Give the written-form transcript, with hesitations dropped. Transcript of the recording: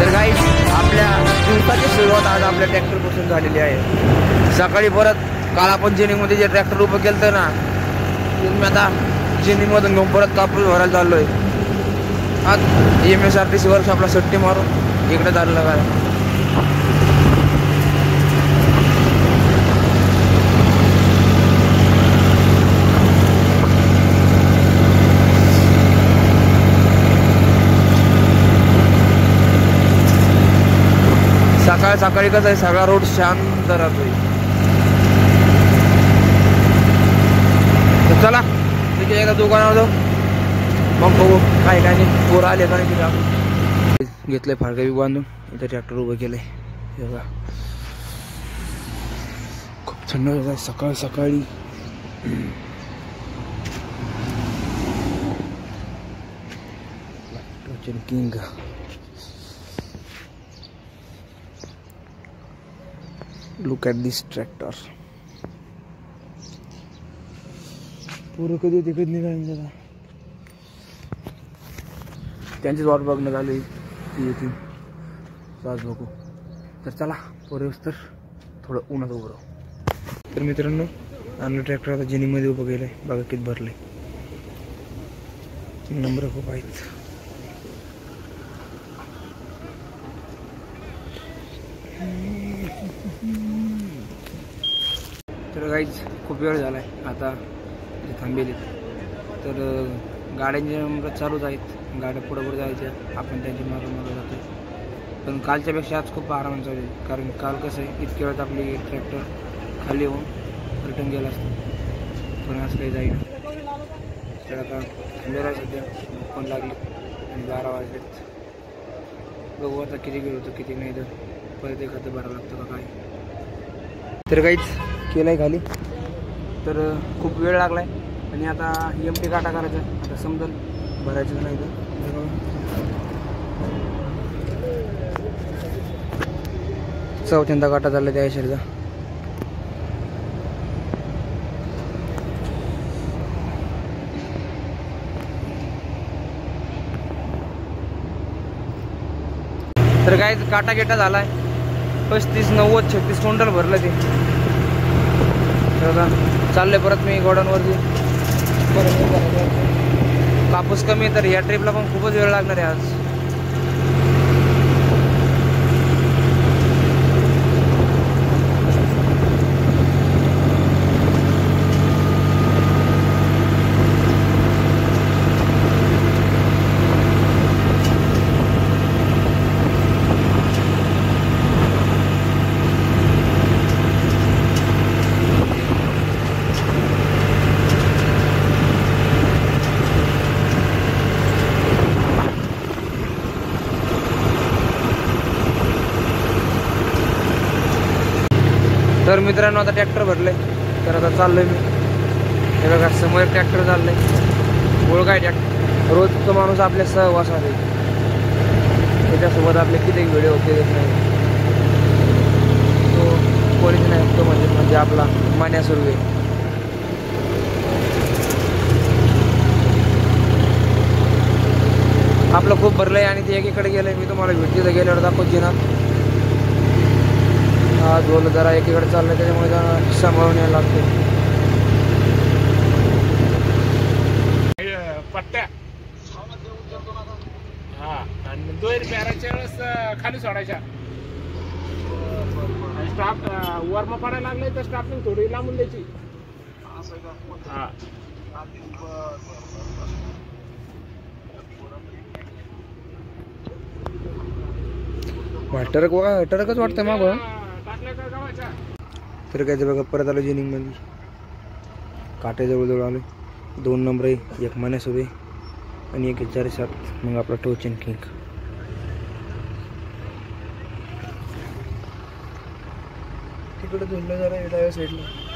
तर काही आपल्या दिवसाची सुरुवात आज आपल्या ट्रॅक्टरपासून झालेली आहे. सकाळी परत काल आपण जेनिंगमध्ये जे ट्रॅक्टर उभं केलं तर ना, मी आता जेनिंगमधून घेऊन परत कापूस भरायला चाललो आहे. आज MSRTC वर्कशॉपला सुट्टी मारून इकडे चाललं काय. सकाळ सकाळी कसं आहे, सगळा रोड शांत राहतोय. तर चला तिथे एका दुकानावर जाऊ, मग बघू काय काय नाही. पोरं आले का नाही. आपण घेतलंय फारका बी बांधून, इथं ट्रॅक्टर उभं केलंय. हे बघा खूप थंड होत आहे सकाळ सकाळी. King look at this tractor. पूर्ण कधी येते कधी निघाली आता, त्यांचीच वाट बघणं झाली. ती येतील आज बघू. तर चला पोरेस तर थोडं उन्हात उभं राहू. तर मित्रांनो आणलं ट्रॅक्टर आता जेनिंगमध्ये उभं केलं आहे. बघा किती भरलं आहे. नंबर खूप आहेत. तर काहीच खूप वेळ झाला आहे आता थांबेले. तर गाड्यांचे नंबर चालूच आहेत. गाड्या पुढे पुढे जायच्या, आपण त्यांची मागं मागं जातो. पण कालच्यापेक्षा आज खूप आरामात चालू आहे. कारण काल कसं आहे, इतक्या वेळात आपली ट्रॅक्टर खाली होऊन रिटर्न गेला असतो. पण आज काही जाईना. तर आता थांबलेला आहे सध्या. पण लागली आणि 12 वाजलेत. बघू आता किती गेलो होतं किती नाही. तर परत एखादं भरावं लागतं का काय. तर काहीच केलं आहे खाली. तर खूप वेळ लागला आहे आणि आता MT काटा करायचा. आता समजेल भरायचं नाही. तर चौथ्यांदा काटा चालला त्या शरीरचा. तर काय काटा गेटा झालाय. 35, 90, 36 क्विंटल भरलं ते. तर आता चाललंय परत मी गोडाऊनवरती. कापूस कमी आहे तर या ट्रिपला पण खूपच वेळ लागणार आहे आज. तर मित्रांनो आता ट्रॅक्टर भरले. तर आता चाललोय मी. हे बघा समोर ट्रॅक्टर चाललंय. ओळखाय ट्रॅक्टर रोजचा माणूस आपल्या सहवासात आहे. त्याच्यासोबत आपले किती व्हिडिओ होते नाही. तो कोणीच नाही. तो म्हणजे आपला मान्या सुरू आहे. आपलं खूप भरलंय आणि ते एकीकडे गेलंय. मी तुम्हाला भेटते गेल्यावर दाखवते ना. हा झोल जरा एकीकडे चाललंय त्याच्यामुळे जरा सांभाळून यायला लागते. पट्ट्या हा आणि दोन पॅराच्या वेळेस खाली सोडायच्या. स्टाफ वरम पडायला लागले तर स्टाफने थोडी लांबून द्यायची. हा टरकच वाटतं माग. तर काय ते बघा परत आलो जेनिंगमध्ये. काटे जवळजवळ आलो. 2 नंबर आहे, 1 मान्या सुरू आहे आणि 1 4-7. मग आपला टोचन किंग. तिकडे धुंडलं जरा डाव्या साईडला.